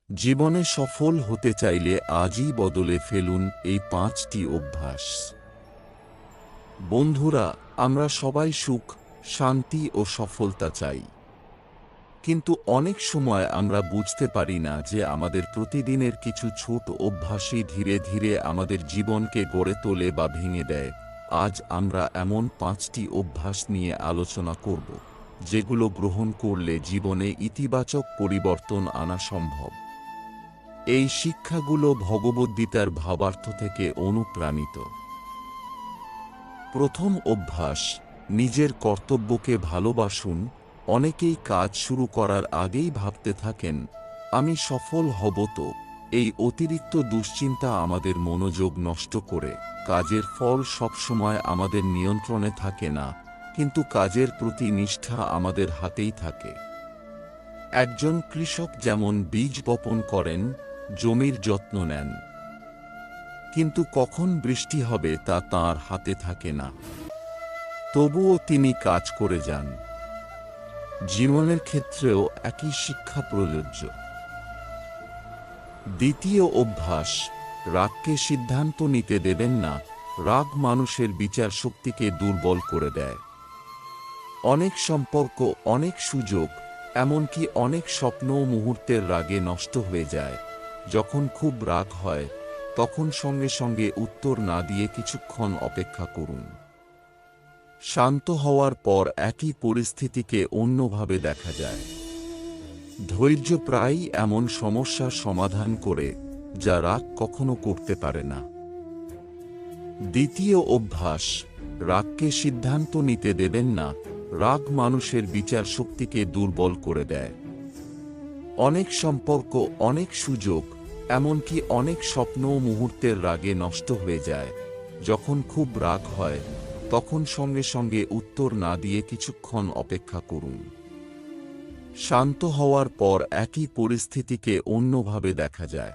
জীবনে সফল হতে চাইলে আজই বদলে ফেলুন এই 5টি অভ্যাস। বন্ধুরা, আমরা সবাই সুখ, শান্তি ও সফলতা চাই। কিন্তু অনেক সময় আমরা বুঝতে পারি না যে আমাদের প্রতিদিনের কিছু ছোট অভ্যাসই ধীরে ধীরে আমাদের জীবনকে গড়ে তোলে বা ভেঙে দেয়। আজ আমরা এমন 5টি অভ্যাস নিয়ে আলোচনা করব, যেগুলো গ্রহণ করলে জীবনে ইতিবাচক পরিবর্তন আনা সম্ভব। এই শিক্ষাগুলো ভগবদ্গীতার ভাবার্থ থেকে অনুপ্রাণিত। প্রথম অভ্যাস, নিজের কর্তব্যকে ভালোবাসুন। অনেকেই কাজ শুরু করার আগেই ভাবতে থাকেন, আমি সফল হব তো। এই অতিরিক্ত দুশ্চিন্তা আমাদের মনোযোগ নষ্ট করে। কাজের ফল সবসময় আমাদের নিয়ন্ত্রণে থাকে না, কিন্তু কাজের প্রতি নিষ্ঠা আমাদের হাতেই থাকে। একজন কৃষক যেমন বীজ বপন করেন, জমির যত্ন নেন, কিন্তু কখন বৃষ্টি হবে তা তাঁর হাতে থাকে না। তবুও তিনি কাজ করে যান। জীবনের ক্ষেত্রেও একই শিক্ষা প্রযোজ্য। দ্বিতীয় অভ্যাস, রাগকে সিদ্ধান্ত নিতে দেবেন না। রাগ মানুষের বিচার শক্তিকে দুর্বল করে দেয়। অনেক সম্পর্ক, অনেক সুযোগ, এমনকি অনেক স্বপ্নও মুহূর্তের রাগে নষ্ট হয়ে যায়। যখন খুব রাগ হয়, তখন সঙ্গে সঙ্গে উত্তর না দিয়ে কিছুক্ষণ অপেক্ষা করুন। শান্ত হওয়ার পর একই পরিস্থিতিকে অন্যভাবে দেখা যায়। ধৈর্য প্রায়ই এমন সমস্যার সমাধান করে, যা রাগ কখনো করতে পারে না। দ্বিতীয় অভ্যাস, রাগকে সিদ্ধান্ত নিতে দেবেন না। রাগ মানুষের বিচার শক্তিকে দুর্বল করে দেয়। অনেক সম্পর্ক, অনেক সুযোগ, এমনকি অনেক স্বপ্নও মুহূর্তের রাগে নষ্ট হয়ে যায়। যখন খুব রাগ হয়, তখন সঙ্গে সঙ্গে উত্তর না দিয়ে কিছুক্ষণ অপেক্ষা করুন। শান্ত হওয়ার পর একই পরিস্থিতিকে অন্যভাবে দেখা যায়।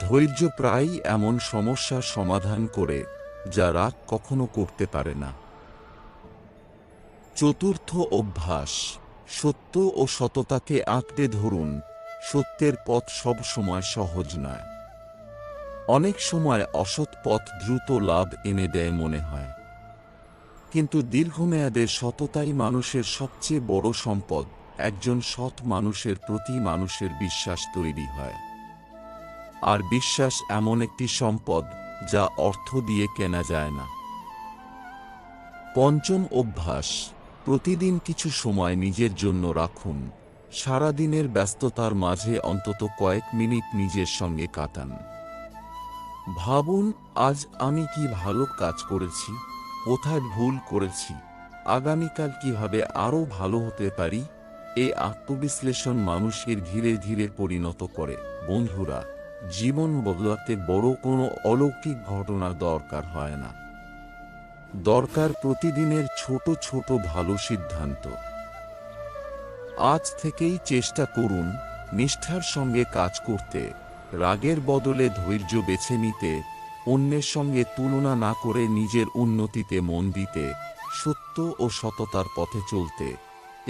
ধৈর্য প্রায়ই এমন সমস্যার সমাধান করে, যা রাগ কখনো করতে পারে না। চতুর্থ অভ্যাস, সত্য ও সততাকে আঁকড়ে ধরুন। সত্যের পথ সব সময় সহজ নয়। অনেক সময় অসৎ পথ দ্রুত লাভ এনে দেয় মনে হয়, কিন্তু দীর্ঘমেয়াদে সততাই মানুষের সবচেয়ে বড় সম্পদ। একজন সৎ মানুষের প্রতি মানুষের বিশ্বাস তৈরি হয়, আর বিশ্বাস এমন একটি সম্পদ যা অর্থ দিয়ে কেনা যায় না। পঞ্চম অভ্যাস, প্রতিদিন কিছু সময় নিজের জন্য রাখুন। সারাদিনের ব্যস্ততার মাঝে অন্তত কয়েক মিনিট নিজের সঙ্গে কাটান। ভাবুন, আজ আমি কি ভালো কাজ করেছি, কোথায় ভুল করেছি, আগামীকাল কিভাবে আরও ভালো হতে পারি। এই আত্মবিশ্লেষণ মানুষের ধীরে ধীরে পরিণত করে। বন্ধুরা, জীবন বদলাতে বড় কোনো অলৌকিক ঘটনা দরকার হয় না। দরকার প্রতিদিনের ছোট ছোট ভালো সিদ্ধান্ত। আজ থেকেই চেষ্টা করুন নিষ্ঠার সঙ্গে কাজ করতে, রাগের বদলে ধৈর্য বেছে নিতে, অন্যের সঙ্গে তুলনা না করে নিজের উন্নতিতে মন দিতে, সত্য ও সততার পথে চলতে,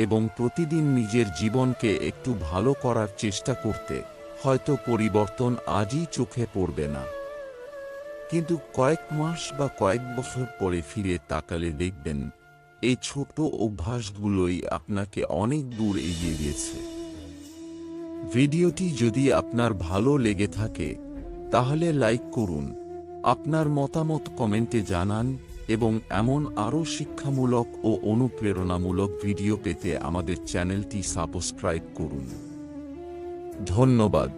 এবং প্রতিদিন নিজের জীবনকে একটু ভালো করার চেষ্টা করতে। হয়তো পরিবর্তন আজই চোখে পড়বে না, কিন্তু কয়েক মাস বা কয়েক বছর পরে ফিরে তাকালে দেখবেন এই ছোট অভ্যাসগুলোই আপনাকে অনেক দূর এগিয়ে দিয়েছে। ভিডিওটি যদি আপনার ভালো লেগে থাকে, তাহলে লাইক করুন, আপনার মতামত কমেন্টে জানান, এবং এমন আরও শিক্ষামূলক ও অনুপ্রেরণামূলক ভিডিও পেতে আমাদের চ্যানেলটি সাবস্ক্রাইব করুন। ধন্যবাদ।